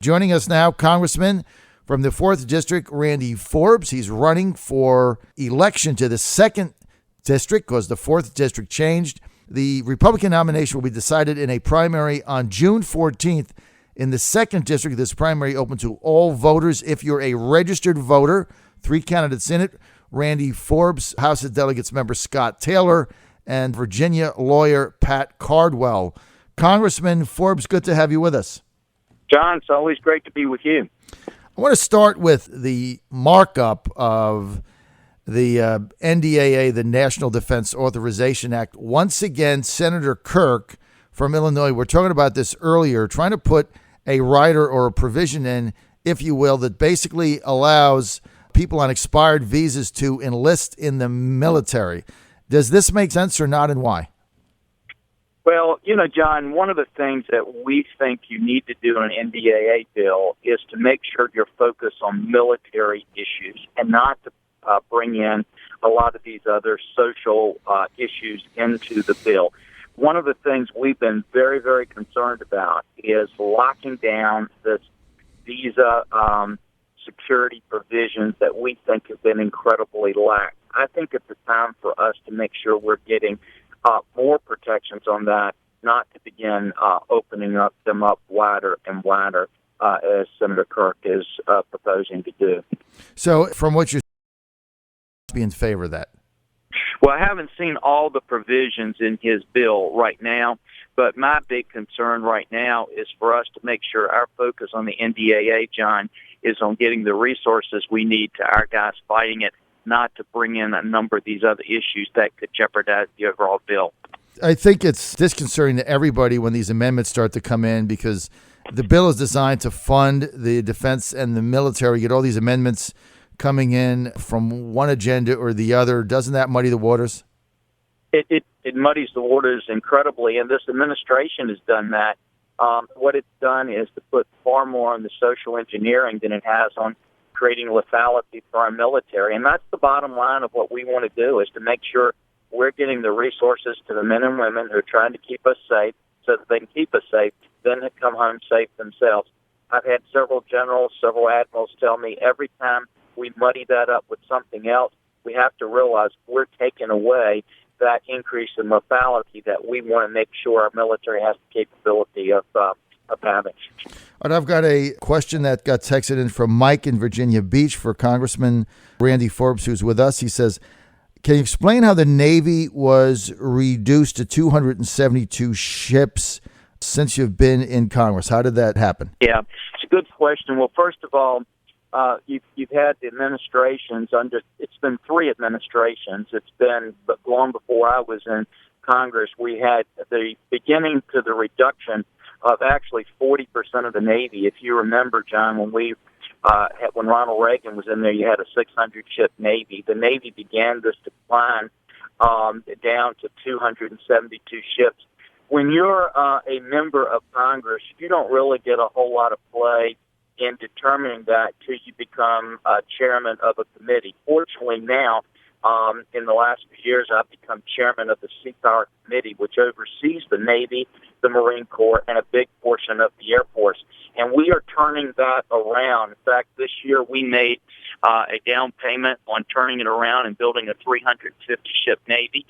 Joining us now, Congressman from the 4th District, Randy Forbes. He's running for election to the 2nd District because the 4th District changed. The Republican nomination will be decided in a primary on June 14th. In the 2nd District, this primary open to all voters. If you're a registered voter, 3 candidates in it: Randy Forbes, House of Delegates member Scott Taylor, and Virginia lawyer Pat Cardwell. Congressman Forbes, good to have you with us. John, it's always great to be with you. I want to start with the markup of the NDAA, the National Defense Authorization Act. Once again, Senator Kirk from Illinois, we're talking about this earlier, trying to put a rider or a provision in, if you will, that basically allows people on expired visas to enlist in the military. Does this make sense or not, and why? Well, John, one of the things that we think you need to do in an NDAA bill is to make sure you're focused on military issues and not to bring in a lot of these other social issues into the bill. One of the things we've been very, very concerned about is locking down this visa security provisions that we think have been incredibly lax. I think it's the time for us to make sure we're getting more protections on that, not to begin opening them up wider and wider, as Senator Kirk is proposing to do. So from what you're be in favor of that? Well, I haven't seen all the provisions in his bill right now, but my big concern right now is for us to make sure our focus on the NDAA, John, is on getting the resources we need to our guys fighting it, not to bring in a number of these other issues that could jeopardize the overall bill. I think it's disconcerting to everybody when these amendments start to come in because the bill is designed to fund the defense and the military. You get all these amendments coming in from one agenda or the other. Doesn't that muddy the waters? It muddies the waters incredibly, and this administration has done that. What it's done is to put far more on the social engineering than it has on creating lethality for our military. And that's the bottom line of what we want to do, is to make sure we're getting the resources to the men and women who are trying to keep us safe so that they can keep us safe, then they come home safe themselves. I've had several generals, several admirals tell me every time we muddy that up with something else, we have to realize we're taking away that increase in lethality that we want to make sure our military has the capability of having. And I've got a question that got texted in from Mike in Virginia Beach for Congressman Randy Forbes, who's with us. He says, can you explain how the Navy was reduced to 272 ships since you've been in Congress? How did that happen? Yeah, it's a good question. Well, first of all, you've had the administrations it's been 3 administrations. It's been, but long before I was in Congress, we had the beginning to the reduction of actually 40% of the Navy. If you remember, John, when Ronald Reagan was in there, you had a 600-ship Navy. The Navy began this decline down to 272 ships. When you're a member of Congress, you don't really get a whole lot of play in determining that till you become chairman of a committee. Fortunately now, in the last few years, I've become chairman of the Sea Power Committee, which oversees the Navy, the Marine Corps, and a big portion of the Air Force. And we are turning that around. In fact, this year we made a down payment on turning it around and building a 350-ship Navy.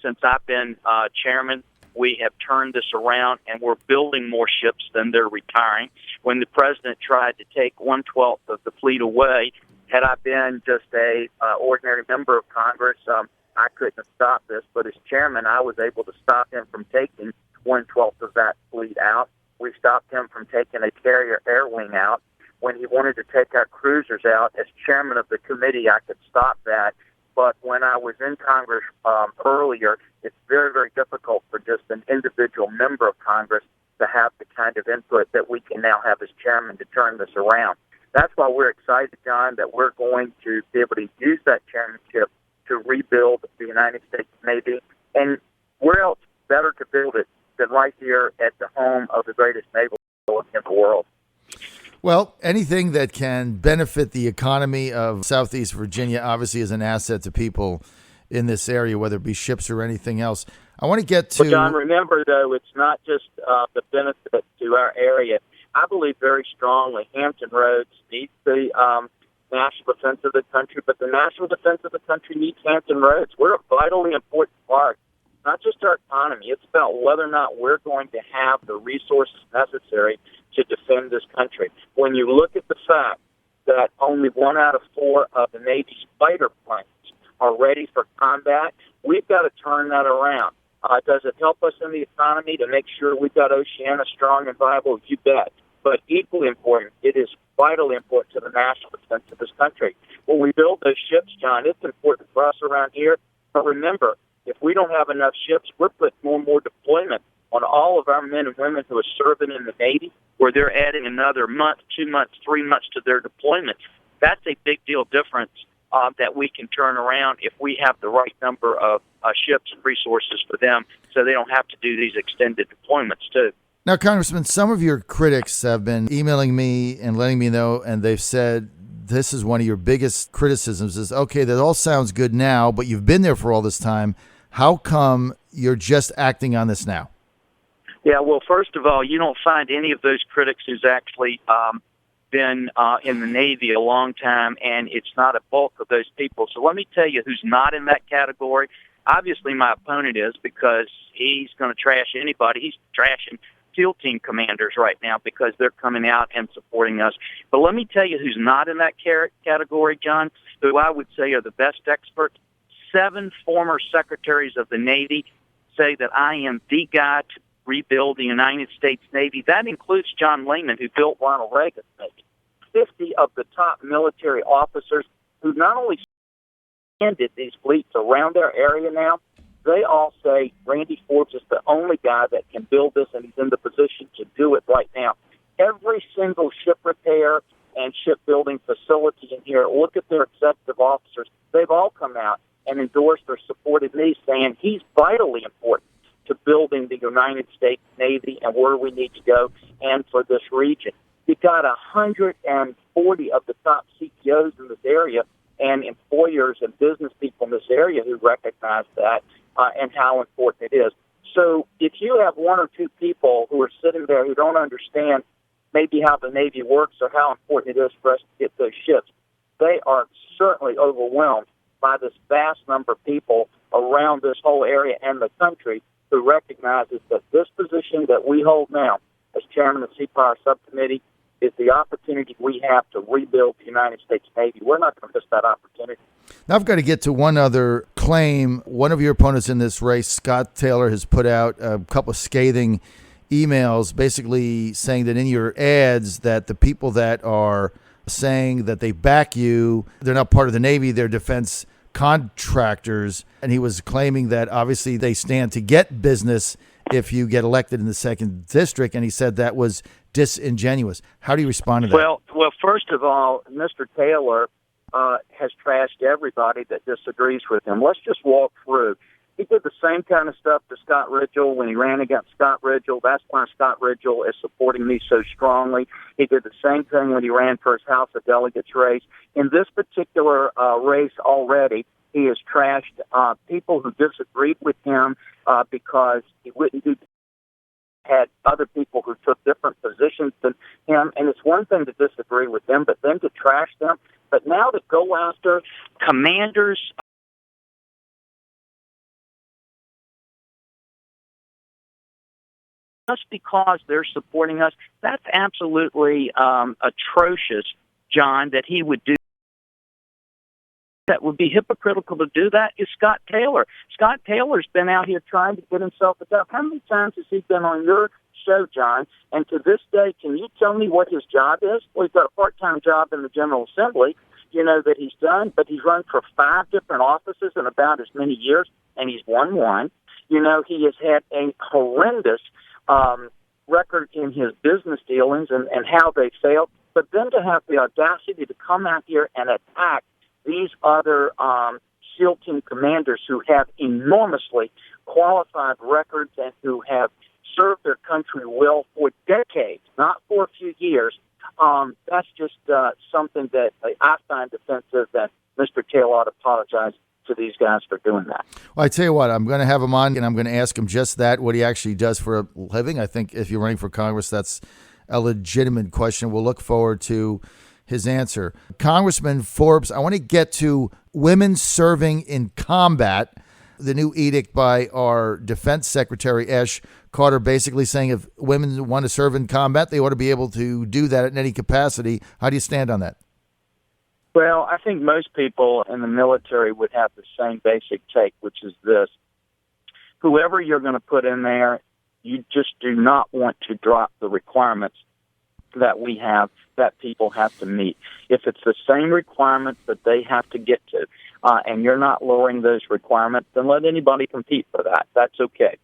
Since I've been chairman, we have turned this around, and we're building more ships than they're retiring. When the president tried to take 1/12 of the fleet away, had I been just a ordinary member of Congress, I couldn't have stopped this. But as chairman, I was able to stop him from taking 1/12 of that fleet out. We stopped him from taking a carrier air wing out. When he wanted to take our cruisers out, as chairman of the committee, I could stop that. But when I was in Congress earlier, it's very, very difficult for just an individual member of Congress to have the kind of input that we can now have as chairman to turn this around. That's why we're excited, John, that we're going to be able to use that chairmanship to rebuild the United States Navy. And where else better to build it than right here at the home of the greatest naval in the world? Well, anything that can benefit the economy of Southeast Virginia obviously is an asset to people in this area, whether it be ships or anything else. I want to get to... Well, John, remember, though, it's not just the benefit to our area. I believe very strongly Hampton Roads needs the national defense of the country, but the national defense of the country needs Hampton Roads. We're a vitally important part, not just our economy. It's about whether or not we're going to have the resources necessary to defend this country. When you look at the fact that only 1 out of 4 of the Navy's fighter planes are ready for combat, we've got to turn that around. Does it help us in the economy to make sure we've got Oceana strong and viable? You bet. But equally important, it is vitally important to the national defense of this country. When we build those ships, John, it's important for us around here. But remember, if we don't have enough ships, we're putting more and more deployment on all of our men and women who are serving in the Navy, where they're adding another month, 2 months, 3 months to their deployment. That's a big deal difference that we can turn around if we have the right number of ships and resources for them so they don't have to do these extended deployments too. Now, Congressman, some of your critics have been emailing me and letting me know, and they've said this is one of your biggest criticisms is, okay, that all sounds good now, but you've been there for all this time. How come you're just acting on this now? Yeah, well, first of all, you don't find any of those critics who's actually been in the Navy a long time, and it's not a bulk of those people. So let me tell you who's not in that category. Obviously, my opponent is, because he's going to trash anybody. He's trashing SEAL team commanders right now because they're coming out and supporting us. But let me tell you who's not in that category, John, who I would say are the best experts. 7 former secretaries of the Navy say that I am the guy to rebuild the United States Navy. That includes John Lehman, who built Ronald Reagan's Navy. 50 of the top military officers who not only ended these fleets around their area now, they all say Randy Forbes is the only guy that can build this, and he's in the position to do it right now. Every single ship repair and shipbuilding facility in here, look at their executive officers. They've all come out and endorsed or supported me, saying he's vitally important to building the United States Navy and where we need to go and for this region. You've got 140 of the top CEOs in this area and employers and business people in this area who recognize that and how important it is. So if you have 1 or 2 people who are sitting there who don't understand maybe how the Navy works or how important it is for us to get those ships, they are certainly overwhelmed by this vast number of people around this whole area and the country who recognizes that this position that we hold now as chairman of the Sea Power Subcommittee is the opportunity we have to rebuild the United States Navy. We're not going to miss that opportunity. Now I've got to get to one other claim. One of your opponents in this race, Scott Taylor, has put out a couple of scathing emails basically saying that in your ads that the people that are saying that they back you, they're not part of the Navy, they're defense contractors. And he was claiming that obviously they stand to get business if you get elected in the 2nd District. And he said that was disingenuous. How do you respond to that? Well, first of all, Mr. Taylor has trashed everybody that disagrees with him. Let's just walk through. He did the same kind of stuff to Scott Ridgel when he ran against Scott Ridgel. That's why Scott Ridgel is supporting me so strongly. He did the same thing when he ran for his House of Delegates race. In this particular race already, he has trashed people who disagreed with him because he wouldn't do. Had other people who took different positions than him, and it's one thing to disagree with them, but then to trash them. But now to go after commanders just because they're supporting us, that's absolutely atrocious, John, that he would do. That would be hypocritical to do that is Scott Taylor. Scott Taylor's been out here trying to get himself a job. How many times has he been on your show, John? And to this day, can you tell me what his job is? Well, he's got a part-time job in the General Assembly, that he's done, but he's run for 5 different offices in about as many years, and he's won one. He has had a horrendous record in his business dealings and how they failed. But then to have the audacity to come out here and attack these other SEAL team commanders who have enormously qualified records and who have served their country well for decades, not for a few years, that's just something that I find offensive, that Mr. Taylor ought to apologize to these guys for doing that. Well, I tell you what, I'm going to have him on, and I'm going to ask him just that, what he actually does for a living. I think if you're running for Congress, that's a legitimate question. We'll look forward to his answer. Congressman Forbes, I want to get to women serving in combat. The new edict by our Defense Secretary, Ash Carter, basically saying if women want to serve in combat, they ought to be able to do that in any capacity. How do you stand on that? Well, I think most people in the military would have the same basic take, which is this. Whoever you're going to put in there, you just do not want to drop the requirements that we have, that people have to meet. If it's the same requirements that they have to get to, and you're not lowering those requirements, then let anybody compete for that. That's okay.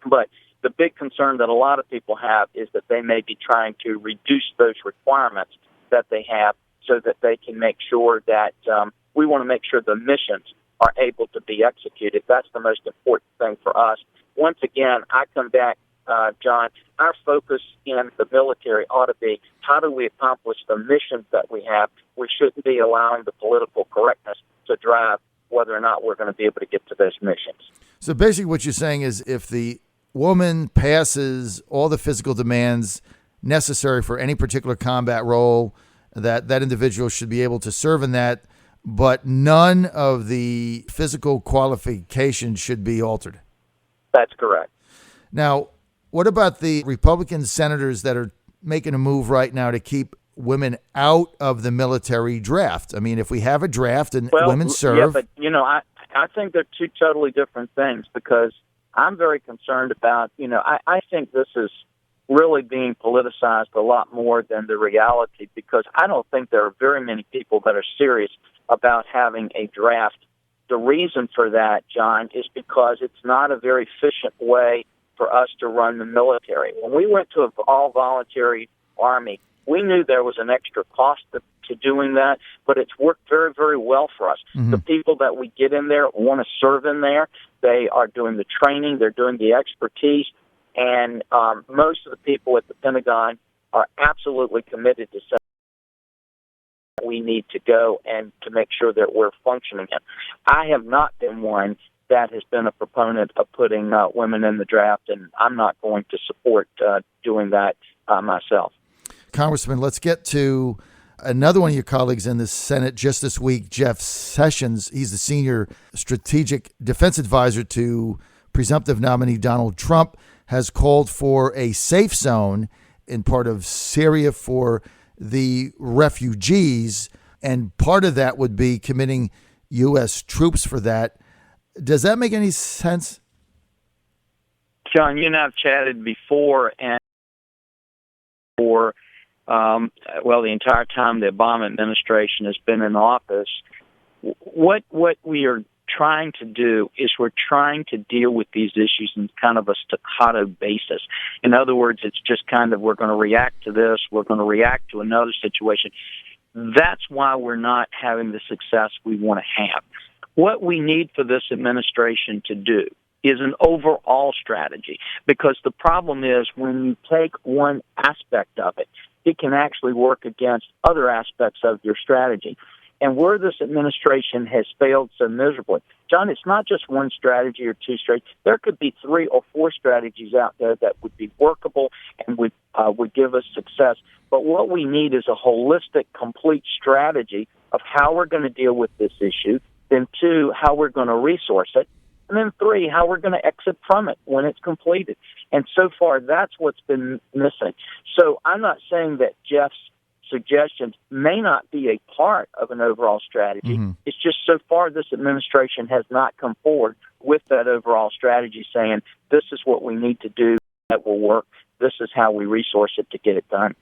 But the big concern that a lot of people have is that they may be trying to reduce those requirements that they have so that they can make sure that we want to make sure the missions are able to be executed. That's the most important thing for us. Once again, I come back, John, our focus in the military ought to be how do we accomplish the missions that we have. We shouldn't be allowing the political correctness to drive whether or not we're going to be able to get to those missions. So basically what you're saying is if the woman passes all the physical demands necessary for any particular combat role, that individual should be able to serve in that, but none of the physical qualifications should be altered. That's correct. Now, what about the Republican senators that are making a move right now to keep women out of the military draft? I mean, if we have a draft and women serve... Yeah, but, I think they're two totally different things because I'm very concerned about, I think this is really being politicized a lot more than the reality because I don't think there are very many people that are serious about having a draft. The reason for that, John, is because it's not a very efficient way for us to run the military. When we went to an all-voluntary Army, we knew there was an extra cost to doing that, but it's worked very, very well for us. Mm-hmm. The people that we get in there want to serve in there. They are doing the training. They're doing the expertise. And most of the people at the Pentagon are absolutely committed to saying we need to go and to make sure that we're functioning. I have not been one that has been a proponent of putting women in the draft, and I'm not going to support doing that myself. Congressman, let's get to another one of your colleagues in the Senate just this week, Jeff Sessions. He's the senior strategic defense advisor to presumptive nominee Donald Trump, has called for a safe zone in part of Syria for the refugees, and part of that would be committing U.S. troops for that. Does that make any sense? John, you and I have chatted before, and for the entire time the Obama administration has been in office, what we are trying to do is we're trying to deal with these issues in kind of a staccato basis. In other words, it's just kind of we're going to react to this, we're going to react to another situation. That's why we're not having the success we want to have. What we need for this administration to do is an overall strategy, because the problem is when you take one aspect of it, it can actually work against other aspects of your strategy. And where this administration has failed so miserably, John, it's not just one strategy or two strategies. There could be 3 or 4 strategies out there that would be workable and would give us success. But what we need is a holistic, complete strategy of how we're going to deal with this issue, then 2, how we're going to resource it, and then 3, how we're going to exit from it when it's completed. And so far, that's what's been missing. So I'm not saying that Jeff's suggestions may not be a part of an overall strategy. Mm-hmm. It's just so far this administration has not come forward with that overall strategy saying this is what we need to do that will work. This is how we resource it to get it done.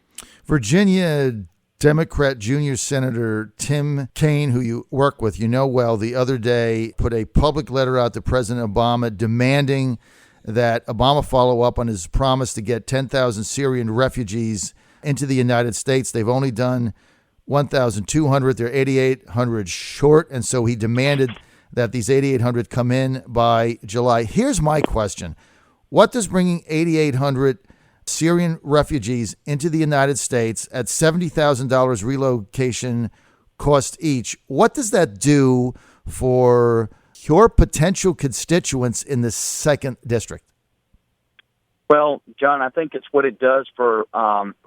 Virginia Democrat Junior Senator Tim Kaine, who you work with, well, the other day put a public letter out to President Obama demanding that Obama follow up on his promise to get 10,000 Syrian refugees into the United States. They've only done 1,200. They're 8,800 short. And so he demanded that these 8,800 come in by July. Here's my question. What does bringing 8,800 Syrian refugees into the United States at $70,000 relocation cost each, what does that do for your potential constituents in the 2nd District? Well, John, I think it's what it does for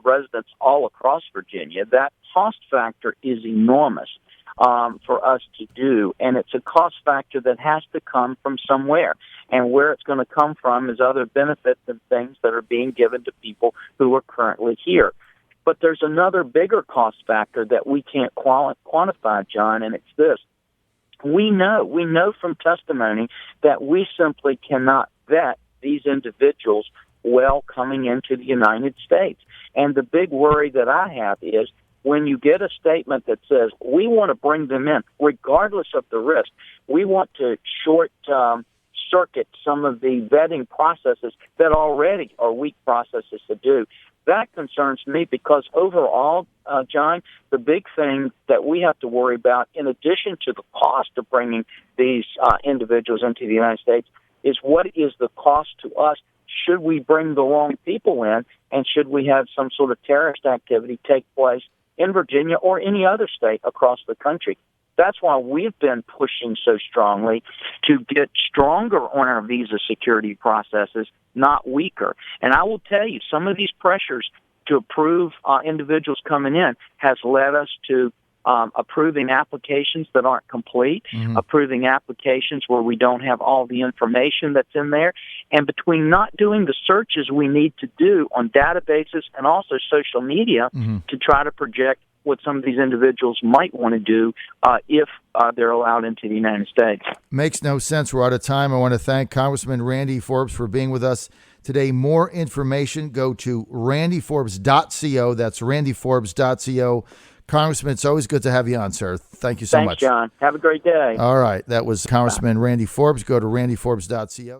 residents all across Virginia. That cost factor is enormous for us to do, and it's a cost factor that has to come from somewhere. And where it's going to come from is other benefits and things that are being given to people who are currently here. But there's another bigger cost factor that we can't quantify, John, and it's this. We know from testimony that we simply cannot vet these individuals well coming into the United States. And the big worry that I have is when you get a statement that says, we want to bring them in, regardless of the risk, we want to short-circuit some of the vetting processes that already are weak processes to do. That concerns me because overall, John, the big thing that we have to worry about, in addition to the cost of bringing these individuals into the United States, is what is the cost to us should we bring the wrong people in, and should we have some sort of terrorist activity take place in Virginia or any other state across the country. That's why we've been pushing so strongly to get stronger on our visa security processes, not weaker. And I will tell you, some of these pressures to approve individuals coming in has led us to approving applications that aren't complete, approving applications where we don't have all the information that's in there. And between not doing the searches we need to do on databases and also social media to try to project what some of these individuals might want to do if they're allowed into the United States. Makes no sense. We're out of time. I want to thank Congressman Randy Forbes for being with us today. More information, go to randyforbes.co. That's randyforbes.co. Congressman, it's always good to have you on, sir. Thank you so much. Thanks, John. Have a great day. All right. That was Congressman Randy Forbes. Go to randyforbes.co.